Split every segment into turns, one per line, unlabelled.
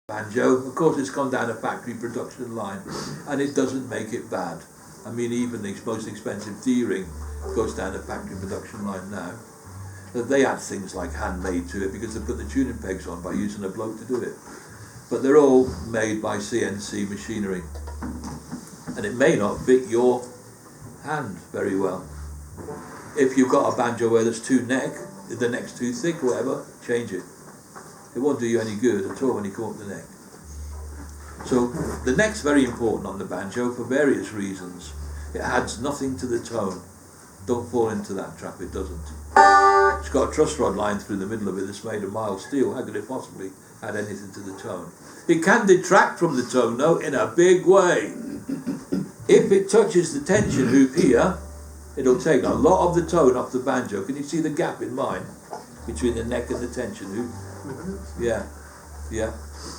banjo. Of course, it's gone down a factory production line, and it doesn't make it bad. I mean, even the most expensive D-ring goes down a factory production line now. They add things like handmade to it because they put the tuning pegs on by using a bloke to do it. But they're all made by CNC machinery, and it may not fit your hand very well. If you've got a banjo where there's the neck's too thick or whatever, change it. It won't do you any good at all when you come up the neck. So the neck's very important on the banjo for various reasons. It adds nothing to the tone. Don't fall into that trap, it doesn't. It's got a truss rod line through the middle of it that's made of mild steel. How could it possibly add anything to the tone? It can detract from the tone though in a big way. If it touches the tension hoop here, it'll take a lot of the tone off the banjo. Can you see the gap in mine between the neck and the tension hoop? Yeah.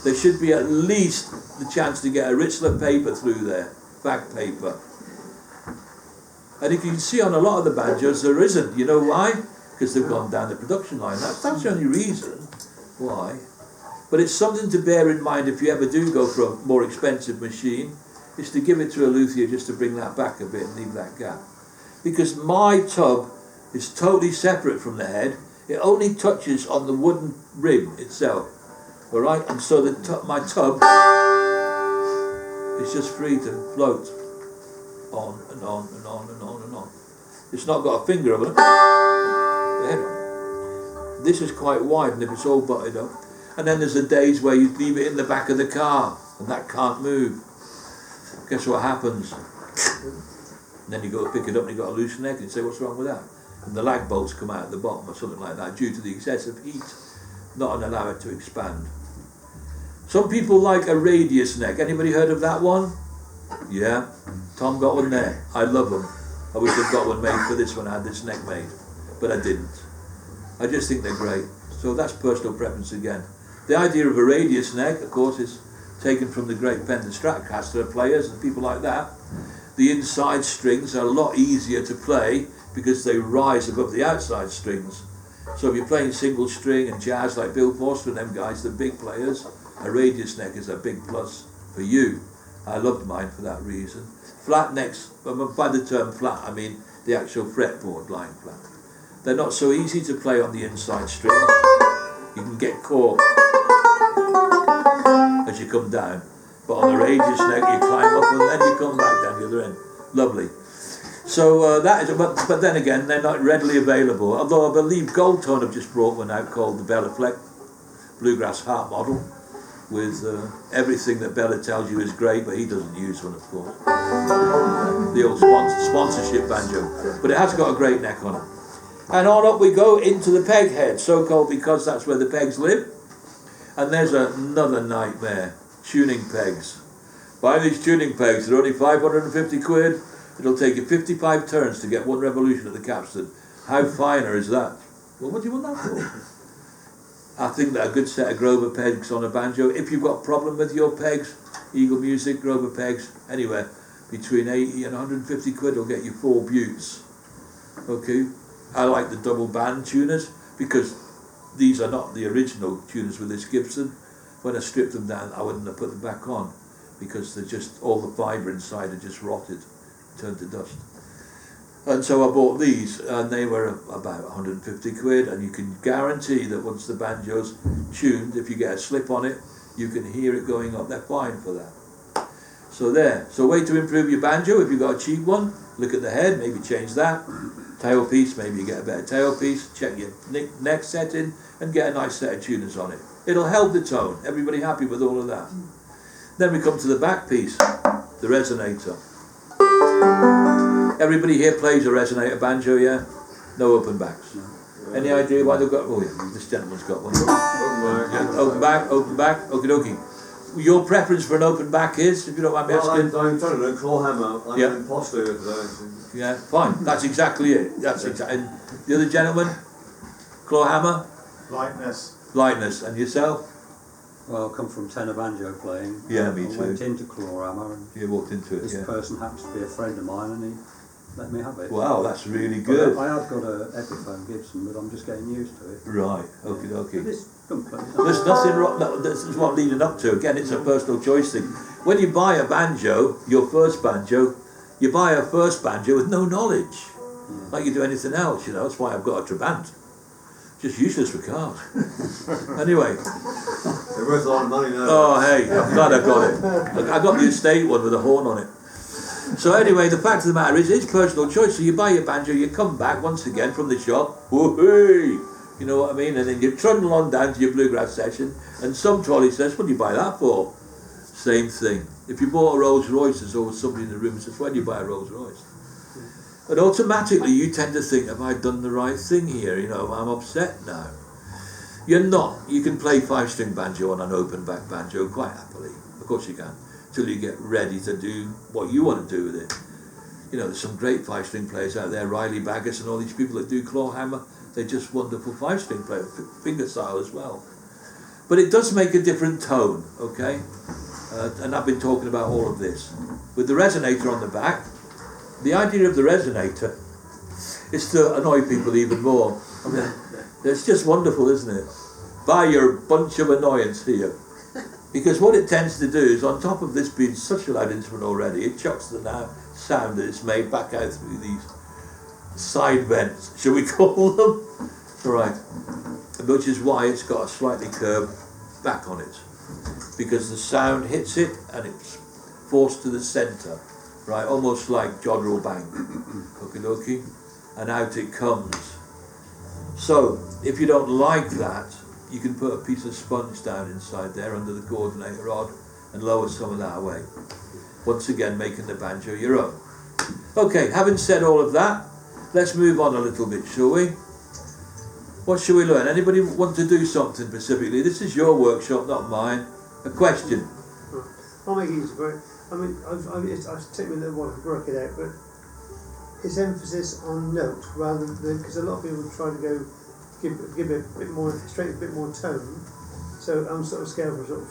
There should be at least the chance to get a Ritzler paper through there, back paper. And if you can see on a lot of the banjos, there isn't. You know why? Because they've gone down the production line. That's the only reason why. But it's something to bear in mind if you ever do go for a more expensive machine, is to give it to a luthier just to bring that back a bit and leave that gap. Because my tub is totally separate from the head. It only touches on the wooden rim itself. All right, and so my tub is just free to float on and on and on and on and on. It's not got a finger of it. The head on it. This is quite wide, and if it's all butted up. And then there's the days where you leave it in the back of the car, and that can't move. Guess what happens? And then you go to pick it up and you've got a loose neck and you say, what's wrong with that? And the lag bolts come out at the bottom or something like that due to the excessive heat not allow it to expand. Some people like a radius neck. Anybody heard of that one? Yeah, Tom got one there. I love them. I wish I'd got one made for this when I had this neck made, but I didn't. I just think they're great. So that's personal preference again. The idea of a radius neck, of course, is taken from the great Fender Stratocaster players and people like that. The inside strings are a lot easier to play because they rise above the outside strings. So if you're playing single string and jazz like Bill Forster and them guys, the big players, a radius neck is a big plus for you. I loved mine for that reason. Flat necks, by the term flat, I mean the actual fretboard lying flat. They're not so easy to play on the inside string. You can get caught as you come down. But on the radius neck, you climb up and then you come back down the other end. Lovely. So that is, but then again, they're not readily available. Although I believe Goldtone have just brought one out called the Bella Fleck Bluegrass harp model, with everything that Bella tells you is great, but he doesn't use one, of course. The old sponsorship banjo. But it has got a great neck on it. And on up we go into the peg head, so called because that's where the pegs live. And there's another nightmare. Tuning pegs. Buy these tuning pegs, they're only 550 quid. It'll take you 55 turns to get one revolution of the capstan. How finer is that? Well, what do you want that for? I think that a good set of Grover pegs on a banjo, if you've got a problem with your pegs, Eagle Music, Grover pegs, anywhere between 80 and 150 quid will get you 4 buttes. Okay, I like the double band tuners because these are not the original tuners with this Gibson. When I stripped them down, I wouldn't have put them back on because they're just, all the fibre inside are just rotted, turned to dust. And so I bought these, and they were about 150 quid, and you can guarantee that once the banjo's tuned, if you get a slip on it, you can hear it going up. They're fine for that. So there. So way to improve your banjo, if you've got a cheap one, look at the head, maybe change that. Tailpiece, maybe you get a better tailpiece, check your neck setting, and get a nice set of tuners on it. It'll help the tone. Everybody happy with all of that? Then we come to the back piece, the resonator. Everybody here plays a resonator banjo, yeah? No open backs. Any idea why they've got? Oh yeah, this gentleman's got one. Yeah, open back, okie dokie. Your preference for an open back is, if you don't mind me asking?
I'm trying to claw hammer. I'm an imposter today.
Yeah, fine. That's exactly it. That's exactly. And the other gentleman, claw hammer.
Lightness.
Lightness. And yourself?
Well, I come from tenor banjo playing.
Yeah, me too.
I went into claw hammer, and
you walked into it.
this person happens to be a friend of mine, and he let me have it.
Wow, that's really good.
I have got a Epiphone Gibson, but I'm just getting used to it.
Right. Okie dokie. There's nothing wrong. No, this is what I'm leading up to. Again, it's a personal choice thing. When you buy a banjo, your first banjo, you buy a first banjo with no knowledge, like you do anything else. You know, that's why I've got a Trabant. Just useless for cars. Anyway.
They're worth a lot of money now.
Oh, hey, I'm glad I got it. I got the estate one with a horn on it. So anyway, the fact of the matter is, it's personal choice. So you buy your banjo, you come back once again from the shop, whoo-hee, you know what I mean? And then you trundle on down to your Bluegrass session, and some trolley says, what do you buy that for? Same thing. If you bought a Rolls Royce, there's always somebody in the room who says, why do you buy a Rolls Royce? And automatically you tend to think, have I done the right thing here? You know, I'm upset now. You're not. You can play 5-string banjo on an open back banjo quite happily. Of course you can. Till you get ready to do what you want to do with it. You know, there's some great 5-string players out there, Riley Baggers and all these people that do claw hammer. They're just wonderful 5-string players, finger style as well. But it does make a different tone, okay? And I've been talking about all of this. With the resonator on the back, the idea of the resonator is to annoy people even more. I mean, it's just wonderful, isn't it? Buy your bunch of annoyance here. Because what it tends to do is, on top of this being such a loud instrument already, it chucks the sound that it's made back out through these side vents, shall we call them? Right. Which is why it's got a slightly curved back on it. Because the sound hits it and it's forced to the centre. Right, almost like Jodrell Bank, okie dokie, and out it comes. So, if you don't like that, you can put a piece of sponge down inside there under the coordinator rod and lower some of that away. Once again, making the banjo your own. Okay, having said all of that, let's move on a little bit, shall we? What shall we learn? Anybody want to do something specifically? This is your workshop, not mine. A question?
I'll make it easy for it. I mean, it's taken me a little while to work it out, but it's emphasis on note rather than, because a lot of people try to go give it a bit more strength, a bit more tone. So I'm sort of scale from sort of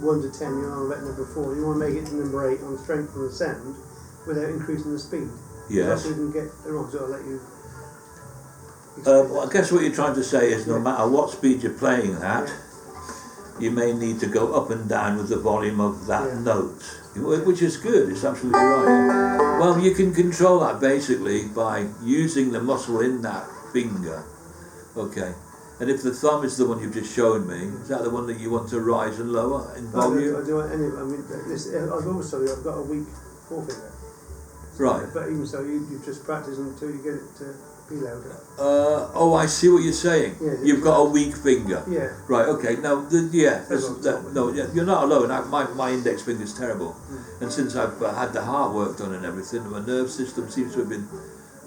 1 to 10. You're on about number 4. You want to make it to number 8 on strength and the sound without increasing the speed.
Yes.
So you can get it wrong. So I'll let you.
Well, I guess what you're trying to say is no matter what speed you're playing at, you may need to go up and down with the volume of that note. Which is good, it's absolutely right. Well, you can control that basically by using the muscle in that finger. Okay. And if the thumb is the one you've just shown me, is that the one that you want to rise and lower in volume?
I do any. I mean, I've also got a weak forefinger.
Right.
But even so, you just practice until you get it to be louder.
Oh, I see what you're saying.
Yeah,
You've got a weak finger.
Yeah.
Right. Okay. Now, you're not alone. My index finger's terrible, and since I've had the heart work done and everything, my nerve system seems to have been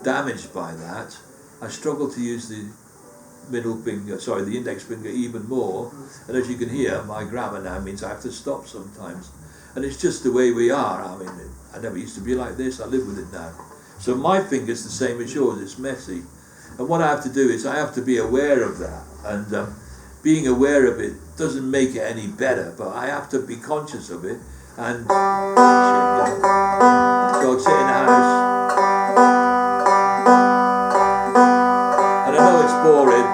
damaged by that. I struggle to use the the index finger even more. And as you can hear, my grammar now means I have to stop sometimes, and it's just the way we are. I mean, I never used to be like this. I live with it now. So my finger's the same as yours, it's messy. And what I have to do is I have to be aware of that. And being aware of it doesn't make it any better, but I have to be conscious of it. And so I'd sit in the house. And I know it's boring.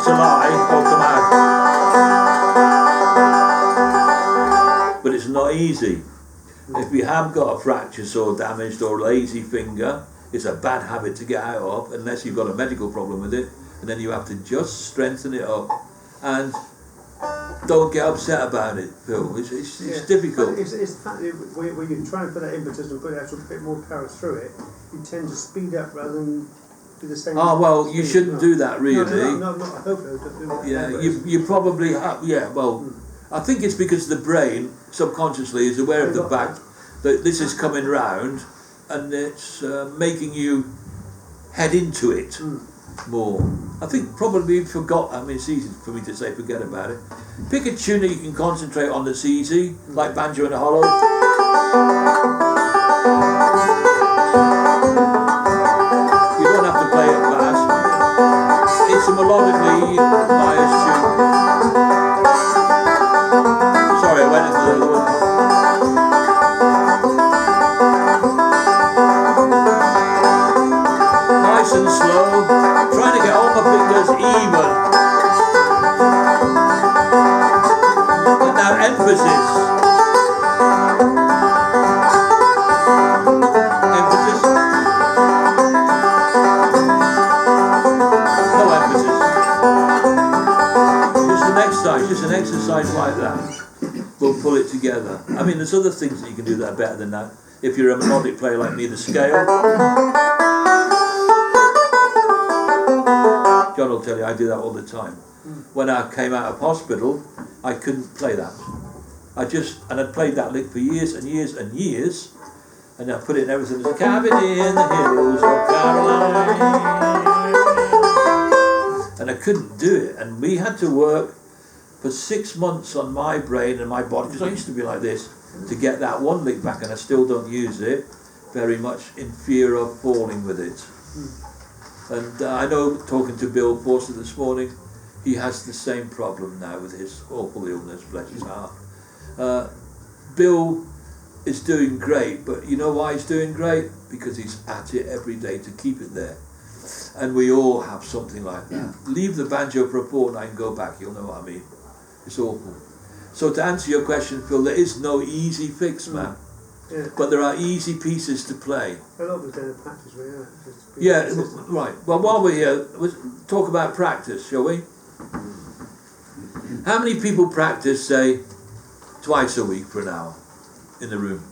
To lie or come out. But it's not easy. If you have got a fracture or damaged or lazy finger, it's a bad habit to get out of unless you've got a medical problem with it, and then you have to just strengthen it up and don't get upset about it, Phil. It's difficult.
It's the fact that when you try and put that impetus and put a bit more power through it, you tend to speed up rather than the same.
Oh well, you shouldn't do that really.
No, I hope no.
Yeah, you probably have. Yeah, well, I think it's because the brain subconsciously is aware of the fact that this is coming round, and it's making you head into it more. I think probably you forgot. I mean, it's easy for me to say forget about it. Pick a tune that you can concentrate on that's easy, like Banjo in a Hollow. bias tune. Sorry, I went into the other one. Nice and slow, trying to get all my fingers even. And now emphasis. Emphasis. No emphasis. Just an exercise, just an exercise like that. We'll pull it together. I mean, there's other things that you can do that are better than that. If you're a melodic player like me, the scale. John will tell you I do that all the time. When I came out of hospital, I couldn't play that. I'd played that lick for years and years and years, and I put it in everything. There's a cabin in the hills of Caroline, and I couldn't do it. And we had to work for 6 months on my brain and my body, because I used to be like this, to get that one lick back, and I still don't use it, very much in fear of falling with it. And I know, talking to Bill Forster this morning, he has the same problem now with his awful illness, bless his heart. Bill is doing great, but you know why he's doing great? Because he's at it every day to keep it there. And we all have something like that. Leave the banjo for a fortnight and go back, you'll know what I mean. It's awful. So to answer your question, Phil, there is no easy fix, man.
Yeah.
But there are easy pieces to play.
A lot of it's down to practice, really.
Yeah, right. Well, while we're here, let's talk about practice, shall we? How many people practice, say, twice a week for an hour in the room?